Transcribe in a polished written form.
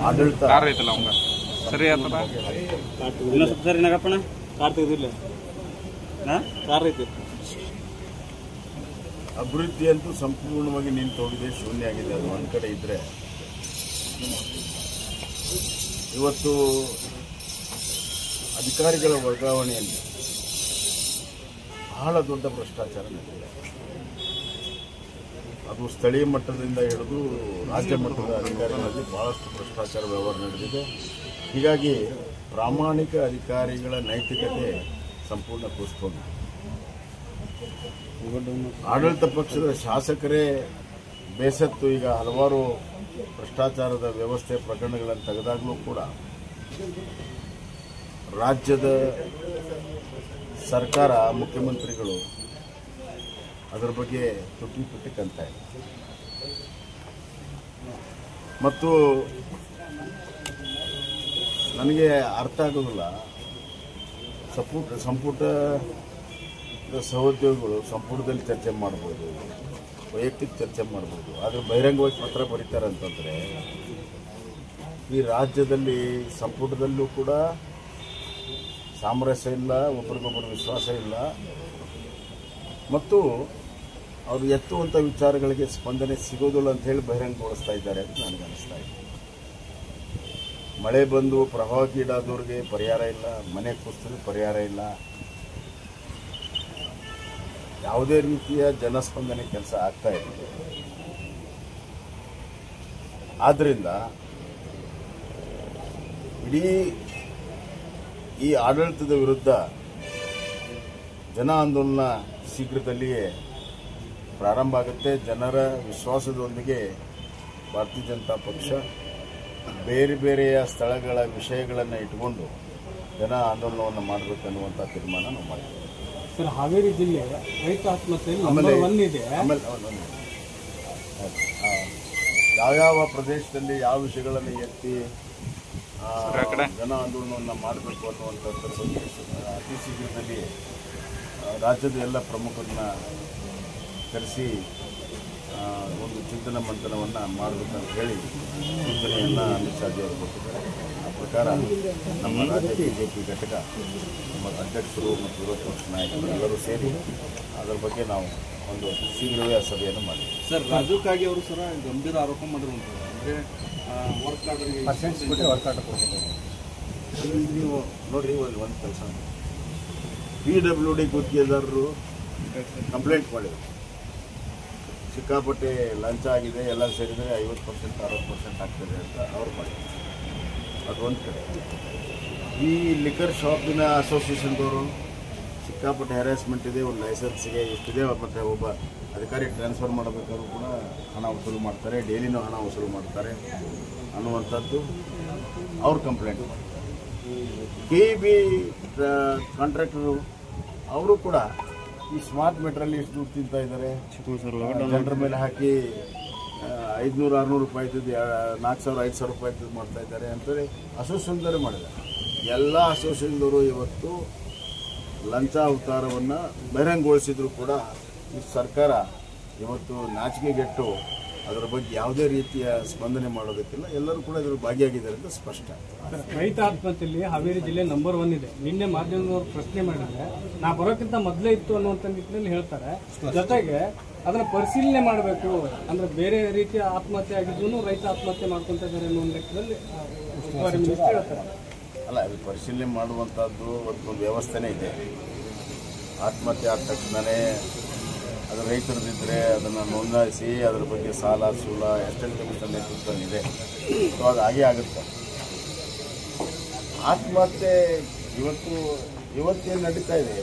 ಆಡಳಿತ ಸರಿ ಸರಿ ನಗಪ್ಪಣ ಕಾರ್ ತೆಗೆದಿಲ್ಲ ಕಾರ್ ಐತಿ. ಅಭಿವೃದ್ಧಿ ಅಂತೂ ಸಂಪೂರ್ಣವಾಗಿ ನಿಂತು ಹೋಗಿದೆ, ಶೂನ್ಯ ಆಗಿದೆ. ಅದು ಒಂದು ಕಡೆ ಇದ್ರೆ ಇವತ್ತು ಅಧಿಕಾರಿಗಳ ವರ್ಗಾವಣೆಯಲ್ಲಿ ಬಹಳ ದೊಡ್ಡ ಭ್ರಷ್ಟಾಚಾರ ನಡೆದಿದೆ. ಅದು ಸ್ಥಳೀಯ ಮಟ್ಟದಿಂದ ಹಿಡಿದು ರಾಜ್ಯ ಮಟ್ಟದ ಅಧಿಕಾರಿಗಳಲ್ಲಿ ಬಹಳಷ್ಟು ಭ್ರಷ್ಟಾಚಾರ ವ್ಯವಹಾರ ನಡೆದಿದೆ. ಹೀಗಾಗಿ ಪ್ರಾಮಾಣಿಕ ಅಧಿಕಾರಿಗಳ ನೈತಿಕತೆ ಸಂಪೂರ್ಣ ಕುಸಿತೋಗಿದೆ. ಆಡಳಿತ ಪಕ್ಷದ ಶಾಸಕರೇ ಬೇಸತ್ತು ಈಗ ಹಲವಾರು ಭ್ರಷ್ಟಾಚಾರದ ವ್ಯವಸ್ಥೆ ಪ್ರಕರಣಗಳನ್ನು ತೆಗೆದಾಗಲೂ ಕೂಡ ರಾಜ್ಯದ ಸರ್ಕಾರ, ಮುಖ್ಯಮಂತ್ರಿಗಳು ಅದರ ಬಗ್ಗೆ ತುಟಿ ಕಂತ ಇದೆ. ಮತ್ತು ನನಗೆ ಅರ್ಥ ಆಗೋದಿಲ್ಲ, ಸಂಪುಟದ ಸಹೋದ್ಯೋಗಿಗಳು ಸಂಪುಟದಲ್ಲಿ ಚರ್ಚೆ ಮಾಡ್ಬೋದು, ವೈಯಕ್ತಿಕ ಚರ್ಚೆ ಮಾಡ್ಬೋದು, ಆದರೆ ಬಹಿರಂಗವಾಗಿ ಪತ್ರ ಬರೀತಾರೆ ಅಂತಂದರೆ ಈ ರಾಜ್ಯದಲ್ಲಿ ಸಂಪುಟದಲ್ಲೂ ಕೂಡ ಸಾಮರಸ್ಯ ಇಲ್ಲ, ಒಬ್ಬರಿಗೊಬ್ಬರು ವಿಶ್ವಾಸ ಇಲ್ಲ, ಮತ್ತು ಅವರು ಎತ್ತುವಂಥ ವಿಚಾರಗಳಿಗೆ ಸ್ಪಂದನೆ ಸಿಗೋದಿಲ್ಲ ಅಂತ ಹೇಳಿ ಬಹಿರಂಗಗೊಳಿಸ್ತಾ ಇದ್ದಾರೆ ಅಂತ ನನಗೆ ಅನಿಸ್ತಾ ಇದೆ. ಮಳೆ ಬಂದು ಪ್ರವಾಹಕ್ಕೀಡಾದವ್ರಿಗೆ ಪರಿಹಾರ ಇಲ್ಲ, ಮನೆ ಕುಸಿದ್ರೆ ಪರಿಹಾರ ಇಲ್ಲ, ಯಾವುದೇ ರೀತಿಯ ಜನಸ್ಪಂದನೆ ಕೆಲಸ ಆಗ್ತಾ ಇದೆ. ಆದ್ದರಿಂದ ಇಡೀ ಈ ಆಡಳಿತದ ವಿರುದ್ಧ ಜನ ಆಂದೋಲನ ಶೀಘ್ರದಲ್ಲಿಯೇ ಪ್ರಾರಂಭ ಆಗುತ್ತೆ. ಜನರ ವಿಶ್ವಾಸದೊಂದಿಗೆ ಭಾರತೀಯ ಜನತಾ ಪಕ್ಷ ಬೇರೆ ಬೇರೆಯ ಸ್ಥಳಗಳ ವಿಷಯಗಳನ್ನು ಇಟ್ಟುಕೊಂಡು ಜನ ಆಂದೋಲನವನ್ನು ಮಾಡಬೇಕನ್ನುವಂಥ ತೀರ್ಮಾನ ನಾವು ಮಾಡಿದ್ದೇವೆ. ಸರ್, ಹಾವೇರಿ ಜಿಲ್ಲೆ ರೈತ ಆತ್ಮಹತ್ಯೆ ಯಾವ್ಯಾವ ಪ್ರದೇಶದಲ್ಲಿ ಯಾವ ವಿಷಯಗಳನ್ನು ಎತ್ತಿ ಜನ ಆಂದೋಲನವನ್ನು ಮಾಡಬೇಕು ಅನ್ನುವಂಥದ್ರ ಬಗ್ಗೆ ಅತಿ ಶೀಘ್ರದಲ್ಲಿ ರಾಜ್ಯದ ಎಲ್ಲ ಪ್ರಮುಖರನ್ನ ಕರೆಸಿ ಒಂದು ಚಿಂತನ ಮಂಥನವನ್ನು ಮಾಡಬೇಕಂತ ಹೇಳಿ ಸೂಚನೆಯನ್ನು ಅಮಿತ್ ಶಾಜಿ ಅವರು ಕೊಟ್ಟಿದ್ದಾರೆ. ಆ ಪ್ರಕಾರ ನಮ್ಮ ರಾಜ್ಯ ಬಿಜೆಪಿ ಘಟಕ, ನಮ್ಮ ಅಧ್ಯಕ್ಷರು ಮತ್ತು ವಿರೋಧ ಪಕ್ಷ ನಾಯಕರು ಎಲ್ಲರೂ ಸೇರಿ ಅದರ ಬಗ್ಗೆ ನಾವು ಒಂದು ಶೀಘ್ರವೇ ಆ ಸಭೆಯನ್ನು ಮಾಡಿದ್ದೀವಿ. ಸರ್, ರಾಜು ಕಾಗೆ ಅವರು ಸರ ಗಂಭೀರ ಆರೋಪ ಮಾಡಿರುವಂಥದ್ದು ಅಂದರೆ ವರ್ಕ್ ಆರ್ಡರ್ ಕೊಟ್ಟಿದ್ದಾರೆ. ನೀವು ನೋಡಿರಿ, ಒಂದು ಕೆಲಸ PWD ಗುತ್ತಿಗೆದಾರರು ಕಂಪ್ಲೇಂಟ್ ಮಾಡಿದರು, ಸಿಕ್ಕಾಪಟ್ಟೆ ಲಂಚ ಆಗಿದೆ, ಎಲ್ಲ ಸೇರಿದರೆ 50% 60% ಆಗ್ತದೆ ಅಂತ ಅವ್ರು ಮಾಡಿದ್ರು. ಅದು ಒಂದು ಕಡೆ. ಈ ಲಿಕರ್ ಶಾಪಿನ ಅಸೋಸಿಯೇಷನ್ದವರು ಸಿಕ್ಕಾಪಟ್ಟೆ ಹ್ಯಾರಾಸ್ಮೆಂಟ್ ಇದೆ, ಒಂದು ಲೈಸೆನ್ಸ್ಗೆ ಇಷ್ಟಿದೆ, ಮತ್ತು ಒಬ್ಬ ಅಧಿಕಾರಿ ಟ್ರಾನ್ಸ್ಫರ್ ಮಾಡಬೇಕಾದ್ರೂ ಕೂಡ ಹಣ ವಸೂಲು ಮಾಡ್ತಾರೆ, ಡೈಲಿನೂ ಹಣ ವಸೂಲು ಮಾಡ್ತಾರೆ ಅನ್ನುವಂಥದ್ದು ಅವ್ರು ಕಂಪ್ಲೇಂಟ್ ಮಾಡ್ತಾರೆ. KEB ಕಾಂಟ್ರಾಕ್ಟರು ಅವರು ಕೂಡ ಈ ಸ್ಮಾರ್ಟ್ ಮೀಟ್ರಲ್ಲಿ ಎಷ್ಟು ದುಡ್ಡು ತಿಂತಾ ಇದ್ದಾರೆ, ಜನರ ಮೇಲೆ ಹಾಕಿ 500-600 ರೂಪಾಯಿ ಇದ್ದು 4,000-5,000 ರೂಪಾಯಿ ಇದ್ದು ಮಾಡ್ತಾ ಇದ್ದಾರೆ ಅಂತೇಳಿ ಅಸೋಸಿಯೇಷನ್ದವರೇ ಮಾಡಿದ್ದಾರೆ. ಎಲ್ಲ ಅಸೋಸಿಯೇಷನ್ದವರು ಇವತ್ತು ಲಂಚ ಅವತಾರವನ್ನು ಬಹಿರಂಗಗೊಳಿಸಿದ್ರು ಕೂಡ ಈ ಸರ್ಕಾರ ಇವತ್ತು ನಾಚಿಕೆಗೆಟ್ಟು ಅದರ ಬಗ್ಗೆ ಯಾವುದೇ ರೀತಿಯ ಸ್ಪಂದನೆ ಮಾಡೋದಕ್ಕಿಲ್ಲ. ಎಲ್ಲರೂ ಕೂಡ ಇದರಲ್ಲಿ ಭಾಗಿಯಾಗಿದ್ದಾರೆ ಅಂತ ಸ್ಪಷ್ಟ. ರೈತ ಆತ್ಮಹತ್ಯೆಯಲ್ಲಿ ಹಾವೇರಿ ಜಿಲ್ಲೆ ನಂಬರ್ 1 ಇದೆ. ನಿನ್ನೆ ಮಾಧ್ಯಮದವರು ಪ್ರಶ್ನೆ ಮಾಡಿದ್ರೆ ನಾ ಬರೋಕ್ಕಿಂತ ಮೊದಲೇ ಇತ್ತು ಅನ್ನುವಂಥ ನಿಟ್ಟಿನಲ್ಲಿ ಹೇಳ್ತಾರೆ. ಜೊತೆಗೆ ಅದನ್ನ ಪರಿಶೀಲನೆ ಮಾಡಬೇಕು, ಅಂದ್ರೆ ಬೇರೆ ರೀತಿಯ ಆತ್ಮಹತ್ಯೆ ಆಗಿದ್ದು ರೈತ ಆತ್ಮಹತ್ಯೆ ಮಾಡ್ಕೊಂತ ಇದ್ದಾರೆ ಅನ್ನೋ ಲೆಕ್ಕದಲ್ಲಿ ಹೇಳ್ತಾರೆ. ಅಲ್ಲ, ಅದು ಪರಿಶೀಲನೆ ಮಾಡುವಂಥದ್ದು ಒಂದು ವ್ಯವಸ್ಥೆನೇ ಇದೆ. ಆತ್ಮಹತ್ಯೆ ಆದ ತಕ್ಷಣವೇ ಅದು ರೈತರದಿದ್ದರೆ ಅದನ್ನು ನೋಂದಾಯಿಸಿ ಅದರ ಬಗ್ಗೆ ಸಾಲ ಸೂಲ ಎಸ್ಟೇಟ್ ಕಮಿಷನ್ ನೇತೃತ್ವದಲ್ಲಿದೆ. ಸೊ ಅದು ಹಾಗೇ ಆಗುತ್ತೆ. ಆತ್ಮಹತ್ಯೆ ಇವತ್ತೇನು ನಡೀತಾ ಇದೆ